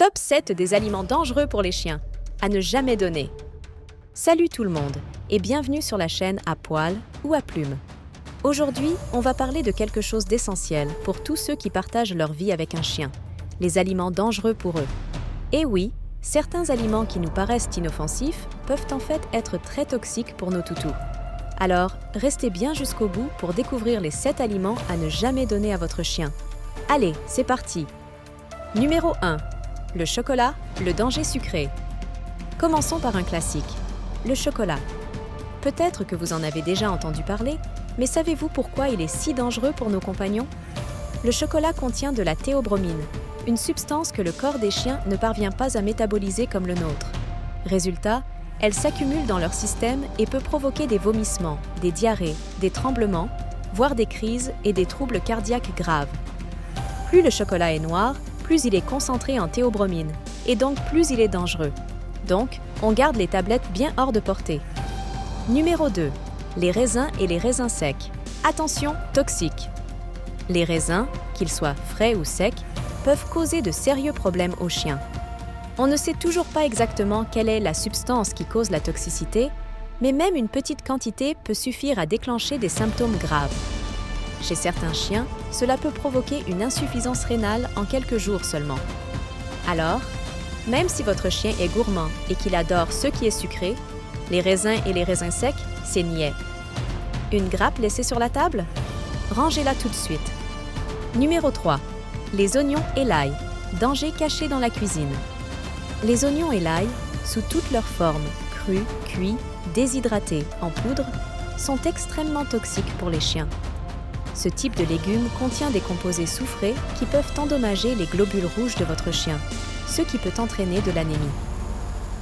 Top 7 des aliments dangereux pour les chiens, à ne jamais donner. Salut tout le monde et bienvenue sur la chaîne à poil ou à plumes. Aujourd'hui, on va parler de quelque chose d'essentiel pour tous ceux qui partagent leur vie avec un chien, les aliments dangereux pour eux. Et oui, certains aliments qui nous paraissent inoffensifs peuvent en fait être très toxiques pour nos toutous. Alors, restez bien jusqu'au bout pour découvrir les 7 aliments à ne jamais donner à votre chien. Allez, c'est parti! Numéro 1. Le chocolat, le danger sucré. Commençons par un classique, le chocolat. Peut-être que vous en avez déjà entendu parler, mais savez-vous pourquoi il est si dangereux pour nos compagnons? Le chocolat contient de la théobromine, une substance que le corps des chiens ne parvient pas à métaboliser comme le nôtre. Résultat, elle s'accumule dans leur système et peut provoquer des vomissements, des diarrhées, des tremblements, voire des crises et des troubles cardiaques graves. Plus le chocolat est noir, plus il est concentré en théobromine, et donc plus il est dangereux. Donc, on garde les tablettes bien hors de portée. Numéro 2. Les raisins et les raisins secs. Attention, toxiques. Les raisins, qu'ils soient frais ou secs, peuvent causer de sérieux problèmes aux chiens. On ne sait toujours pas exactement quelle est la substance qui cause la toxicité, mais même une petite quantité peut suffire à déclencher des symptômes graves. Chez certains chiens, cela peut provoquer une insuffisance rénale en quelques jours seulement. Alors, même si votre chien est gourmand et qu'il adore ce qui est sucré, les raisins et les raisins secs, c'est niais. Une grappe laissée sur la table? Rangez-la tout de suite. Numéro 3. Les oignons et l'ail. Danger caché dans la cuisine. Les oignons et l'ail, sous toutes leurs formes, crus, cuits, déshydratés, en poudre, sont extrêmement toxiques pour les chiens. Ce type de légumes contient des composés soufrés qui peuvent endommager les globules rouges de votre chien, ce qui peut entraîner de l'anémie.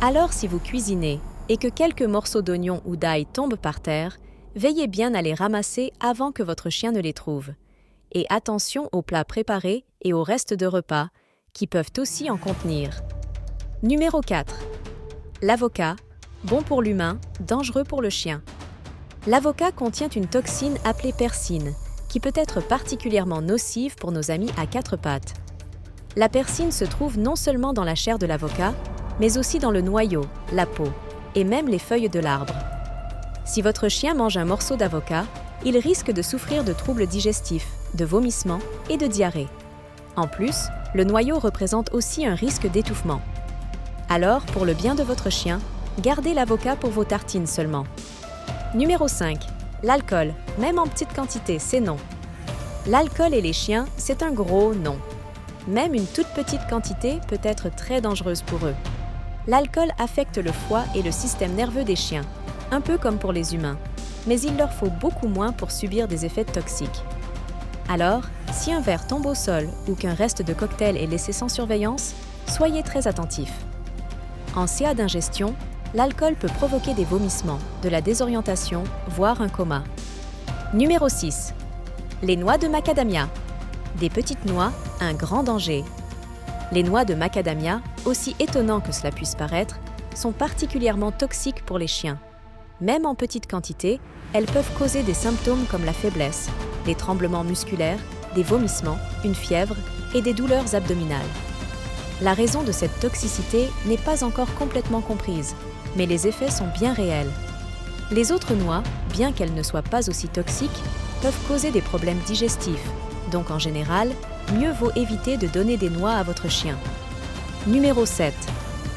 Alors si vous cuisinez et que quelques morceaux d'oignon ou d'ail tombent par terre, veillez bien à les ramasser avant que votre chien ne les trouve. Et attention aux plats préparés et aux restes de repas, qui peuvent aussi en contenir. Numéro 4. L'avocat, bon pour l'humain, dangereux pour le chien. L'avocat contient une toxine appelée persine, qui peut être particulièrement nocive pour nos amis à 4 pattes. La persine se trouve non seulement dans la chair de l'avocat, mais aussi dans le noyau, la peau, et même les feuilles de l'arbre. Si votre chien mange un morceau d'avocat, il risque de souffrir de troubles digestifs, de vomissements et de diarrhée. En plus, le noyau représente aussi un risque d'étouffement. Alors, pour le bien de votre chien, gardez l'avocat pour vos tartines seulement. Numéro 5. L'alcool, même en petite quantité, c'est non. L'alcool et les chiens, c'est un gros non. Même une toute petite quantité peut être très dangereuse pour eux. L'alcool affecte le foie et le système nerveux des chiens, un peu comme pour les humains, mais il leur faut beaucoup moins pour subir des effets toxiques. Alors, si un verre tombe au sol ou qu'un reste de cocktail est laissé sans surveillance, soyez très attentifs. En CA d'ingestion, l'alcool peut provoquer des vomissements, de la désorientation, voire un coma. Numéro 6. Les noix de macadamia. Des petites noix, un grand danger. Les noix de macadamia, aussi étonnant que cela puisse paraître, sont particulièrement toxiques pour les chiens. Même en petite quantité, elles peuvent causer des symptômes comme la faiblesse, des tremblements musculaires, des vomissements, une fièvre et des douleurs abdominales. La raison de cette toxicité n'est pas encore complètement comprise, mais les effets sont bien réels. Les autres noix, bien qu'elles ne soient pas aussi toxiques, peuvent causer des problèmes digestifs, donc en général, mieux vaut éviter de donner des noix à votre chien. Numéro 7.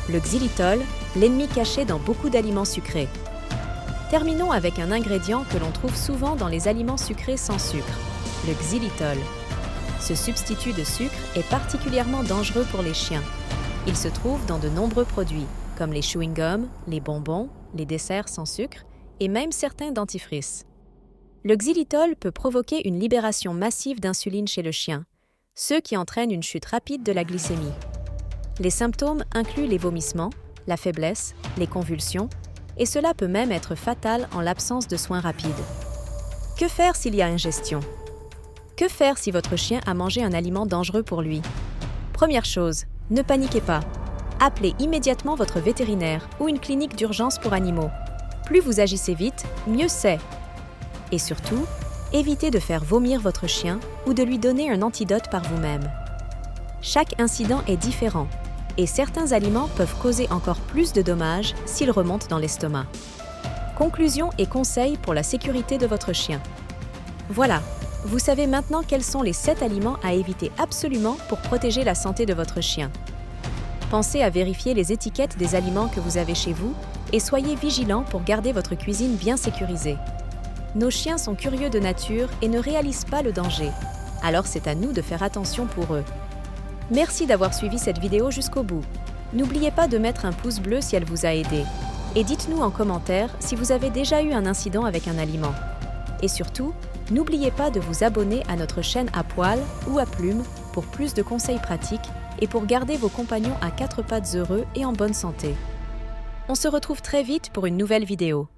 Le xylitol, l'ennemi caché dans beaucoup d'aliments sucrés. Terminons avec un ingrédient que l'on trouve souvent dans les aliments sucrés sans sucre, le xylitol. Ce substitut de sucre est particulièrement dangereux pour les chiens. Il se trouve dans de nombreux produits, comme les chewing-gums, les bonbons, les desserts sans sucre et même certains dentifrices. Le xylitol peut provoquer une libération massive d'insuline chez le chien, ce qui entraîne une chute rapide de la glycémie. Les symptômes incluent les vomissements, la faiblesse, les convulsions, et cela peut même être fatal en l'absence de soins rapides. Que faire s'il y a ingestion? Que faire si votre chien a mangé un aliment dangereux pour lui? Première chose, ne paniquez pas. Appelez immédiatement votre vétérinaire ou une clinique d'urgence pour animaux. Plus vous agissez vite, mieux c'est. Et surtout, évitez de faire vomir votre chien ou de lui donner un antidote par vous-même. Chaque incident est différent. Et certains aliments peuvent causer encore plus de dommages s'ils remontent dans l'estomac. Conclusions et conseils pour la sécurité de votre chien. Voilà, vous savez maintenant quels sont les 7 aliments à éviter absolument pour protéger la santé de votre chien. Pensez à vérifier les étiquettes des aliments que vous avez chez vous et soyez vigilants pour garder votre cuisine bien sécurisée. Nos chiens sont curieux de nature et ne réalisent pas le danger, alors c'est à nous de faire attention pour eux. Merci d'avoir suivi cette vidéo jusqu'au bout. N'oubliez pas de mettre un pouce bleu si elle vous a aidé. Et dites-nous en commentaire si vous avez déjà eu un incident avec un aliment. Et surtout, n'oubliez pas de vous abonner à notre chaîne à poil ou à plume pour plus de conseils pratiques et pour garder vos compagnons à 4 pattes heureux et en bonne santé. On se retrouve très vite pour une nouvelle vidéo.